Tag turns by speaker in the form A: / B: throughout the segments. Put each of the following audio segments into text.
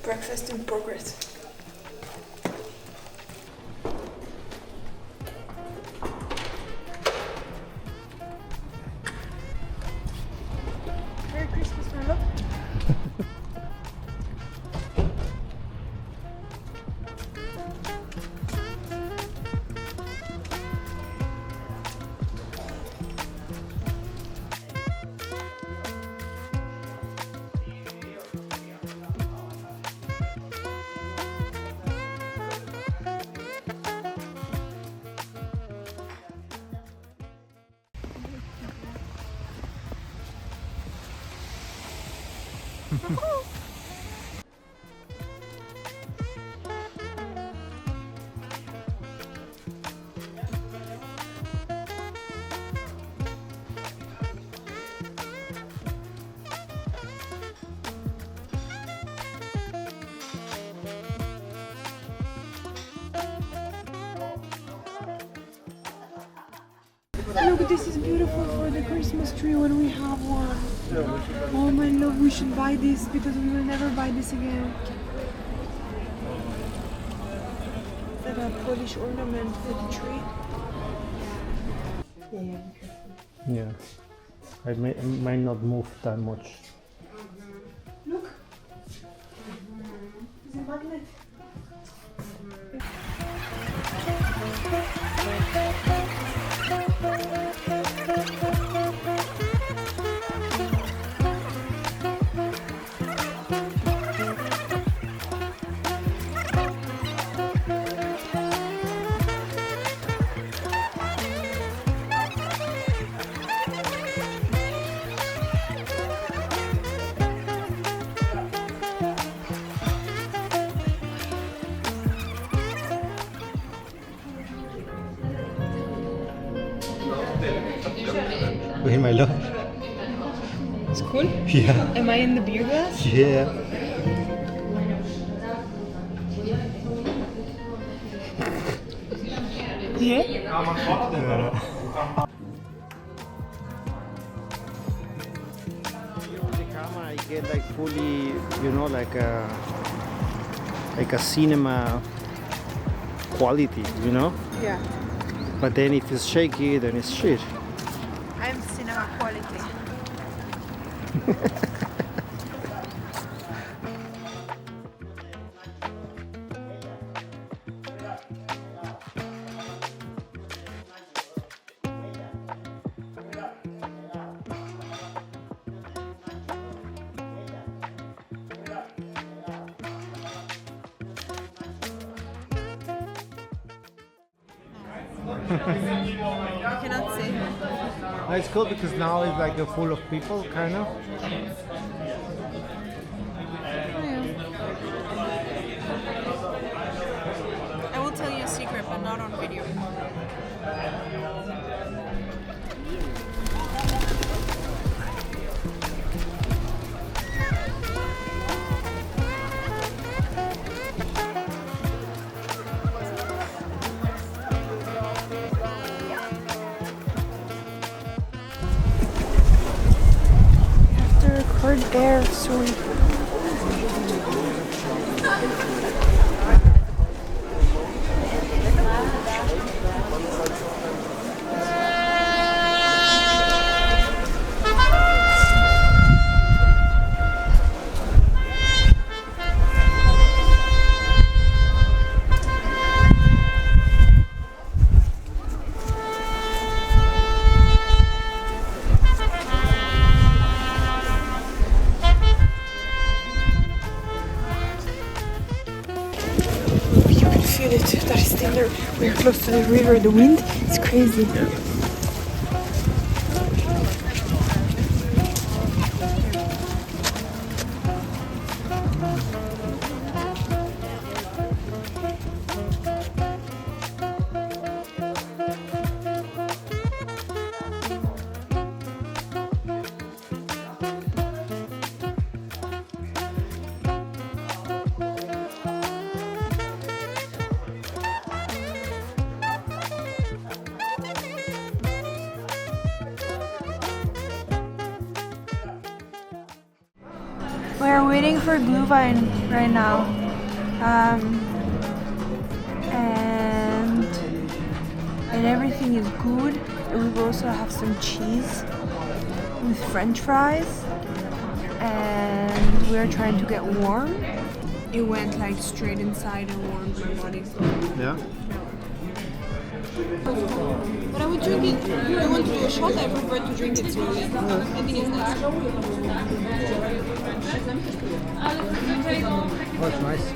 A: Breakfast in progress. Merry Christmas, my love. Look, this is beautiful for the Christmas tree when we have one. Oh my love, we should buy this because we will never buy this again. Like a Polish ornament for the tree.
B: Yeah. I might not move that much.
A: Look. It's a magnet.
B: Wait, my love.
A: It's cool.
B: Yeah.
A: Am I in the beer glass?
B: Yeah.
A: Yeah.
B: The camera, I get like fully, you know, like a cinema quality, you know.
A: Yeah.
B: But then if it's shaky, then it's shit.
A: I'm cinema quality. I cannot see.
B: It's cool because now it's like full of people, kind of.
A: I will tell you a secret, but not on video. Record there soon. Feel it, that is still there. We're close to the river, the wind, it's crazy. We're waiting for Glühwein right now. And everything is good. And we also have some cheese with French fries. And we're trying to get warm. It went like straight inside and warmed my body.
B: Yeah?
C: But I would drink it. If you want to do a shot, I prefer to drink it slowly. I think it's nice.
B: Oh, it's nice.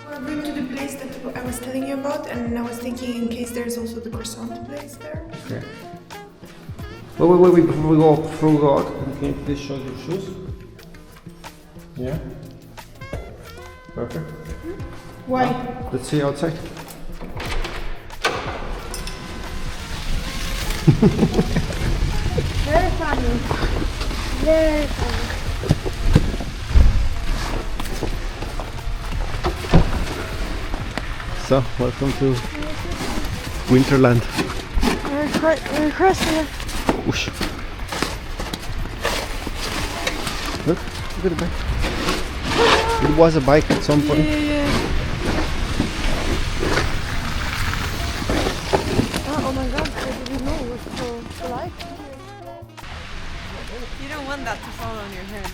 A: We're going to the place that I was telling you about, and I was thinking in case there's also the croissant place there.
B: Okay. Wait, before we go out, can you please show your shoes? Yeah? Perfect.
A: Why?
B: Let's see outside.
A: Very funny. Very funny.
B: So, welcome to Winterland.
A: We're crossing it.
B: Whoosh. Look at the bike. It was a bike at some point.
A: Yeah. Oh my god, I didn't know it was so light. You don't want that to fall on your head.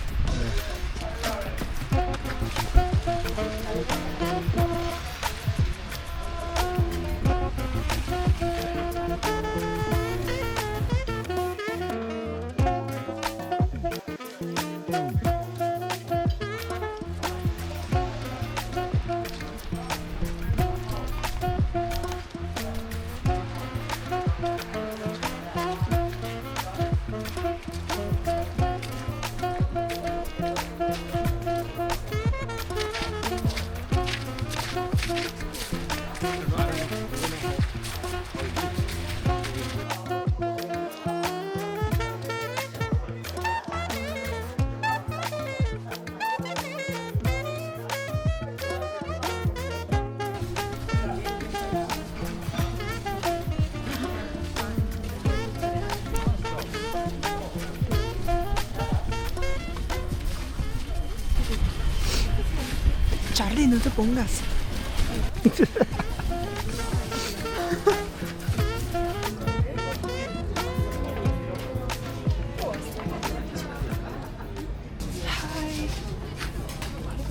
A: Charlie, no te pongas.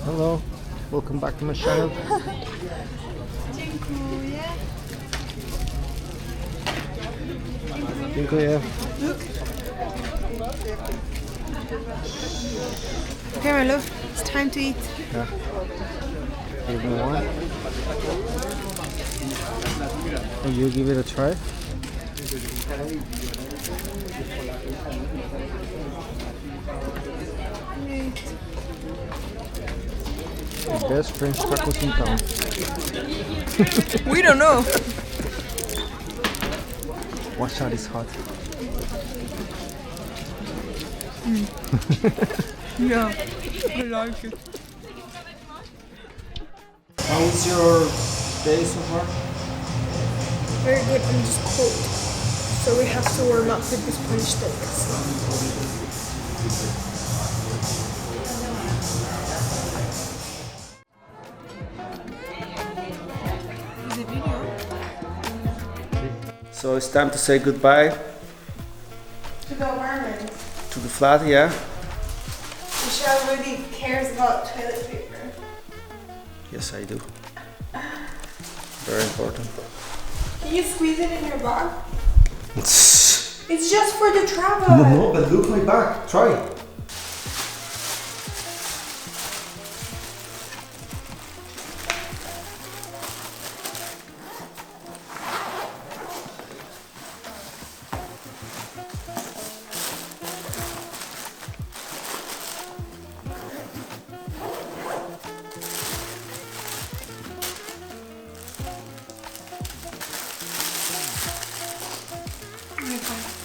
B: Hello, welcome back to my channel.
A: Dziękuję.
B: Dziękuję.
A: Okay, my love, it's time to eat.
B: Yeah. Anything you want? Will you give it a try? The best French tacos in town.
A: We don't know.
B: Watch out, it's hot.
A: Yeah, I like it.
B: How was your day so far?
A: Very good, I'm just cold. So we have to warm up with this punch steaks. Is it video?
B: So it's time to say goodbye
A: To the apartment.
B: to the flat, yeah?
A: Michelle really cares about toilet paper.
B: Yes, I do. Very important.
A: Can you squeeze it in your bag? It's just for the travel.
B: No, but look my back. Try.
A: Okay.